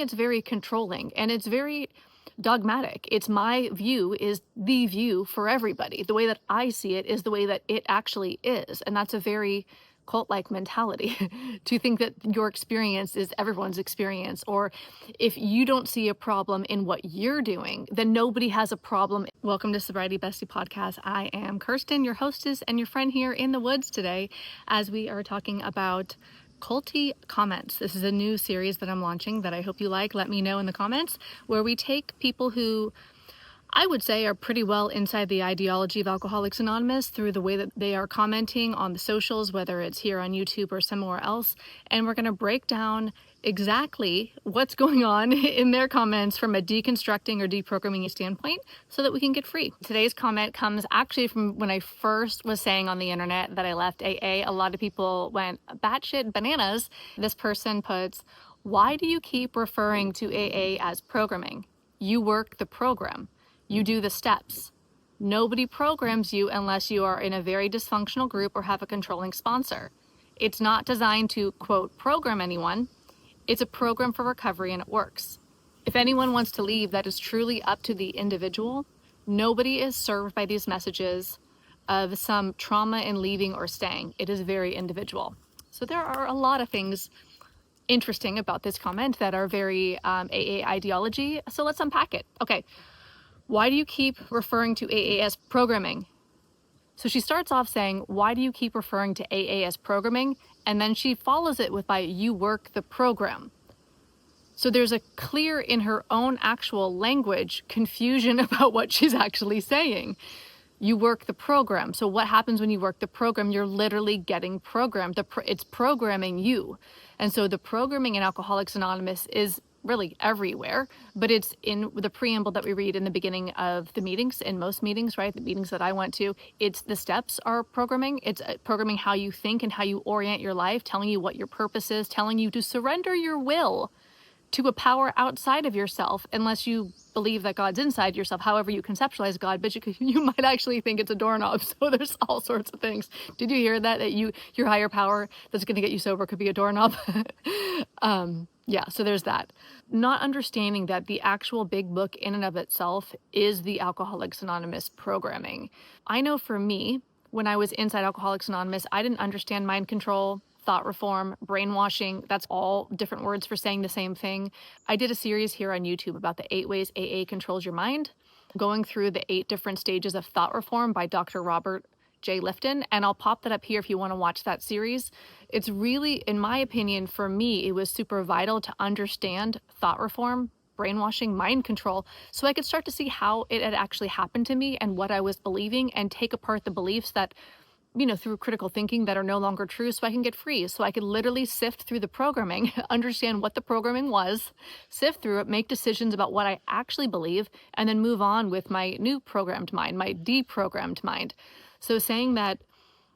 It's very controlling and it's very dogmatic. It's my view is the view for everybody. The way that I see it is the way that it actually is. And that's a very cult-like mentality to think that your experience is everyone's experience, or if you don't see a problem in what you're doing, then nobody has a problem. Welcome to Sobriety, Bestie podcast. I am Kirsten, your hostess and your friend here in the woods today, as we are talking about Culty Comments. This is a new series that I'm launching that I hope you like. Let me know in the comments, where we take people who I would say are pretty well inside the ideology of Alcoholics Anonymous through the way that they are commenting on the socials, whether it's here on YouTube or somewhere else. And we're going to break down exactly what's going on in their comments from a deconstructing or deprogramming standpoint so that we can get free. Today's comment comes actually from when I first was saying on the internet that I left AA. A lot of people went batshit bananas. This person puts, "Why do you keep referring to AA as programming? You work the program. You do the steps. Nobody programs you unless you are in a very dysfunctional group or have a controlling sponsor. It's not designed to, quote, program anyone. It's a program for recovery and it works. If anyone wants to leave, that is truly up to the individual. Nobody is served by these messages of some trauma in leaving or staying. It is very individual." So there are a lot of things interesting about this comment that are very AA ideology. So let's unpack it. Okay. Why do you keep referring to AA as programming? So she starts off saying, why do you keep referring to AA as programming? And then she follows it with you work the program. So there's a clear, in her own actual language, confusion about what she's actually saying. You work the program. So what happens when you work the program? You're literally getting programmed. It's programming you. And so the programming in Alcoholics Anonymous is really everywhere, but it's in the preamble that we read in the beginning of the meetings, in most meetings, right? The meetings that I went to, it's the steps are programming. It's programming how you think and how you orient your life, telling you what your purpose is, telling you to surrender your will to a power outside of yourself, unless you believe that God's inside yourself, however you conceptualize God, but you might actually think it's a doorknob. So there's all sorts of things. Did you hear that your higher power that's going to get you sober could be a doorknob? Yeah, so there's that. Not understanding that the actual big book in and of itself is the Alcoholics Anonymous programming. I know for me, when I was inside Alcoholics Anonymous, I didn't understand mind control, thought reform, brainwashing. That's all different words for saying the same thing. I did a series here on YouTube about the 8 ways AA controls your mind, going through the 8 different stages of thought reform by Dr. Robert J. Lifton, and I'll pop that up here if you want to watch that series. It's really, in my opinion, for me, it was super vital to understand thought reform, brainwashing, mind control, so I could start to see how it had actually happened to me and what I was believing, and take apart the beliefs that, through critical thinking, that are no longer true, so I can get free. So I could literally sift through the programming, understand what the programming was, sift through it, make decisions about what I actually believe, and then move on with my new programmed mind, my deprogrammed mind. So saying that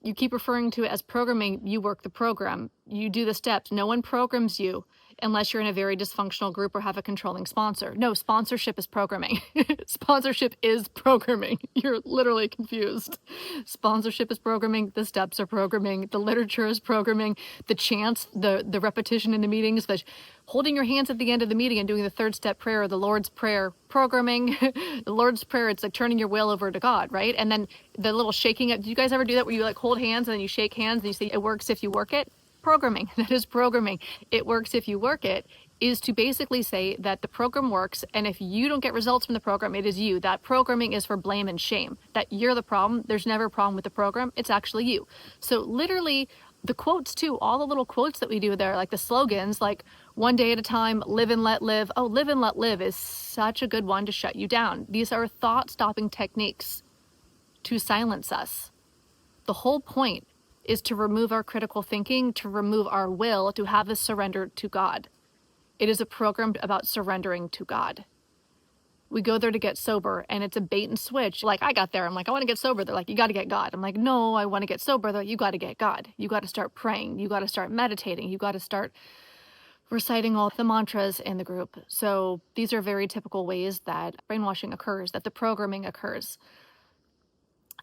you keep referring to it as programming, you work the program, you do the steps. No one programs you unless you're in a very dysfunctional group or have a controlling sponsor. No, sponsorship is programming. Sponsorship is programming. You're literally confused. Sponsorship is programming. The steps are programming. The literature is programming. The chants, the repetition in the meetings, the holding your hands at the end of the meeting and doing the 3rd step prayer or the Lord's Prayer, programming. The Lord's Prayer, it's like turning your will over to God, right? And then the little shaking. Do you guys ever do that where you hold hands and then you shake hands and you say, it works if you work it? Programming. That is programming. It works if you work it is to basically say that the program works, and if you don't get results from the program, it is you. That programming is for blame and shame. That you're the problem. There's never a problem with the program. It's actually you. So literally the quotes too, all the little quotes that we do there, like the slogans, like one day at a time, live and let live. Oh, live and let live is such a good one to shut you down. These are thought-stopping techniques to silence us. The whole point is to remove our critical thinking, to remove our will, to have us surrender to God. It is a program about surrendering to God. We go there to get sober, and it's a bait and switch. Like, I got there, I'm like, I want to get sober. They're like, you got to get God. I'm like, no, I want to get sober. They're like, you got to get God. You got to start praying. You got to start meditating. You got to start reciting all the mantras in the group. So these are very typical ways that brainwashing occurs, that the programming occurs.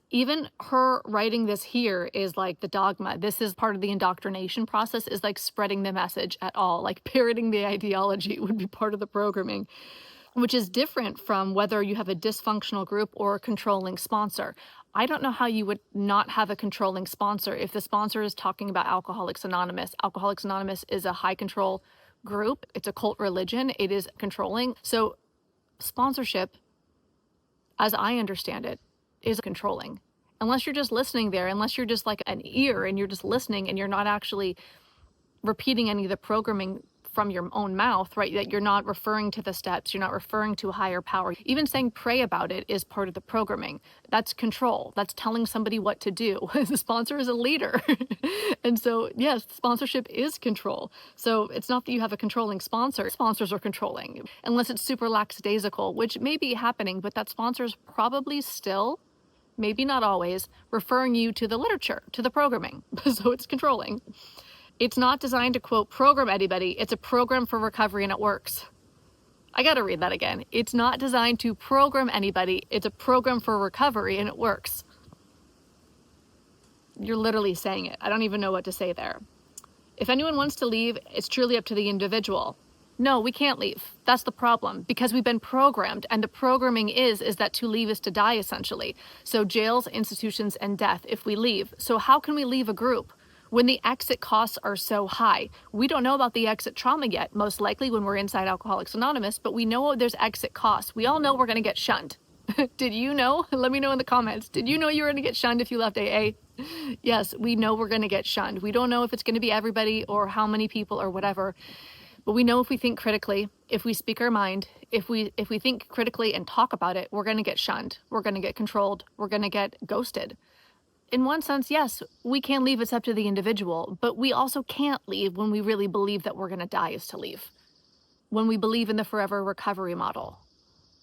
Even her writing this here is like the dogma. This is part of the indoctrination process, is like spreading the message at all. Like parroting the ideology would be part of the programming, which is different from whether you have a dysfunctional group or a controlling sponsor. I don't know how you would not have a controlling sponsor if the sponsor is talking about Alcoholics Anonymous. Alcoholics Anonymous is a high control group. It's a cult religion. It is controlling. So sponsorship, as I understand it, is controlling. Unless you're just listening there, unless you're just like an ear and you're just listening and you're not actually repeating any of the programming from your own mouth, right? That you're not referring to the steps, you're not referring to a higher power. Even saying pray about it is part of the programming. That's control. That's telling somebody what to do. The sponsor is a leader. And so, yes, sponsorship is control. So it's not that you have a controlling sponsor. Sponsors are controlling, unless it's super lackadaisical, which may be happening, but that sponsor's probably still, maybe not always, referring you to the literature, to the programming. So it's controlling. It's not designed to, quote, program anybody. It's a program for recovery and it works. I gotta read that again. It's not designed to program anybody. It's a program for recovery and it works. You're literally saying it. I don't even know what to say there. If anyone wants to leave, it's truly up to the individual. No, we can't leave. That's the problem, because we've been programmed, and the programming is that to leave is to die, essentially. So jails, institutions, and death if we leave. So how can we leave a group when the exit costs are so high? We don't know about the exit trauma yet, most likely when we're inside Alcoholics Anonymous, but we know there's exit costs. We all know we're going to get shunned. Did you know? Let me know in the comments. Did you know you were going to get shunned if you left AA? Yes, we know we're going to get shunned. We don't know if it's going to be everybody or how many people or whatever, but we know if we think critically, if we speak our mind, if we think critically and talk about it, we're going to get shunned. We're going to get controlled. We're going to get ghosted. In one sense, yes, we can leave. It's up to the individual, but we also can't leave when we really believe that we're going to die is to leave. When we believe in the forever recovery model.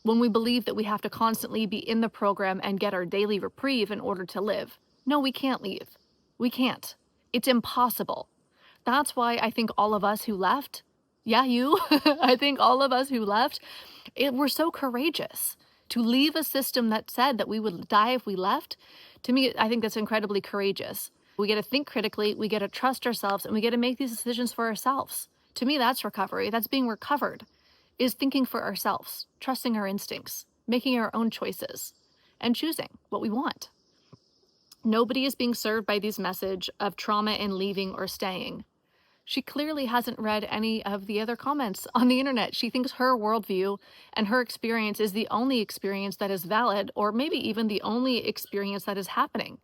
When we believe that we have to constantly be in the program and get our daily reprieve in order to live. No, we can't leave. We can't. It's impossible. That's why I think all of us who left, yeah, you, I think all of us who left, we're so courageous to leave a system that said that we would die if we left. To me, I think that's incredibly courageous. We get to think critically, we get to trust ourselves, and we get to make these decisions for ourselves. To me, that's recovery. That's being recovered, is thinking for ourselves, trusting our instincts, making our own choices, and choosing what we want. Nobody is being served by this message of trauma in leaving or staying. She clearly hasn't read any of the other comments on the internet. She thinks her worldview and her experience is the only experience that is valid, or maybe even the only experience that is happening.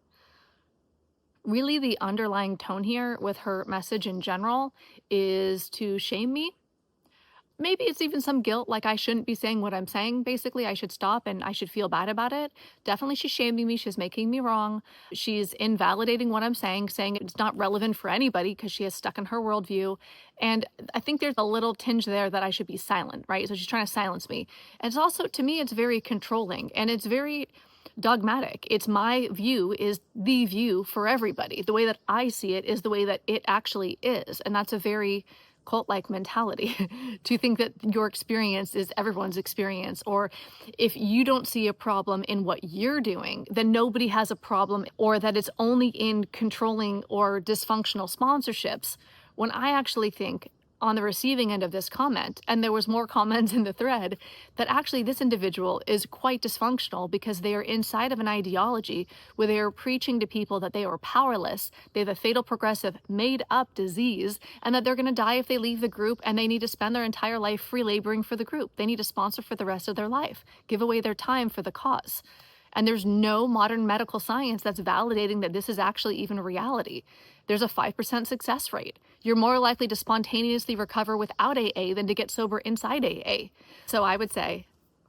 Really, the underlying tone here with her message in general is to shame me. Maybe it's even some guilt, like I shouldn't be saying what I'm saying. Basically, I should stop and I should feel bad about it. Definitely, she's shaming me. She's making me wrong. She's invalidating what I'm saying it's not relevant for anybody because she is stuck in her worldview. And I think there's a little tinge there that I should be silent, right? So she's trying to silence me. And it's also, to me, it's very controlling and it's very dogmatic. It's my view is the view for everybody. The way that I see it is the way that it actually is. And that's a very cult-like mentality to think that your experience is everyone's experience, or if you don't see a problem in what you're doing, then nobody has a problem, or that it's only in controlling or dysfunctional sponsorships, when I actually think on the receiving end of this comment, and there was more comments in the thread, that actually this individual is quite dysfunctional because they are inside of an ideology where they are preaching to people that they are powerless, they have a fatal progressive made up disease, and that they're going to die if they leave the group, and they need to spend their entire life free laboring for the group. They need to sponsor for the rest of their life, give away their time for the cause. And there's no modern medical science that's validating that this is actually even a reality. There's a 5% success rate. You're more likely to spontaneously recover without AA than to get sober inside AA. So I would say,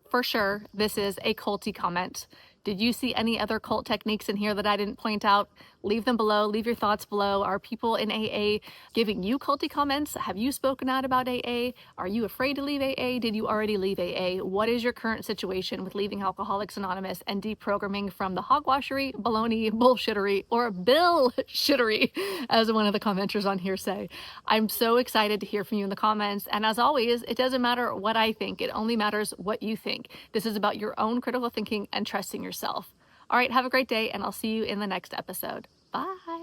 for sure, this is a culty comment. Did you see any other cult techniques in here that I didn't point out? Leave them below. Leave your thoughts below. Are people in AA giving you culty comments? Have you spoken out about AA? Are you afraid to leave AA? Did you already leave AA? What is your current situation with leaving Alcoholics Anonymous and deprogramming from the hogwashery, baloney, bullshittery, or bill-shittery, as one of the commenters on here say? I'm so excited to hear from you in the comments. And as always, it doesn't matter what I think. It only matters what you think. This is about your own critical thinking and trusting yourself. All right, have a great day, and I'll see you in the next episode. Bye.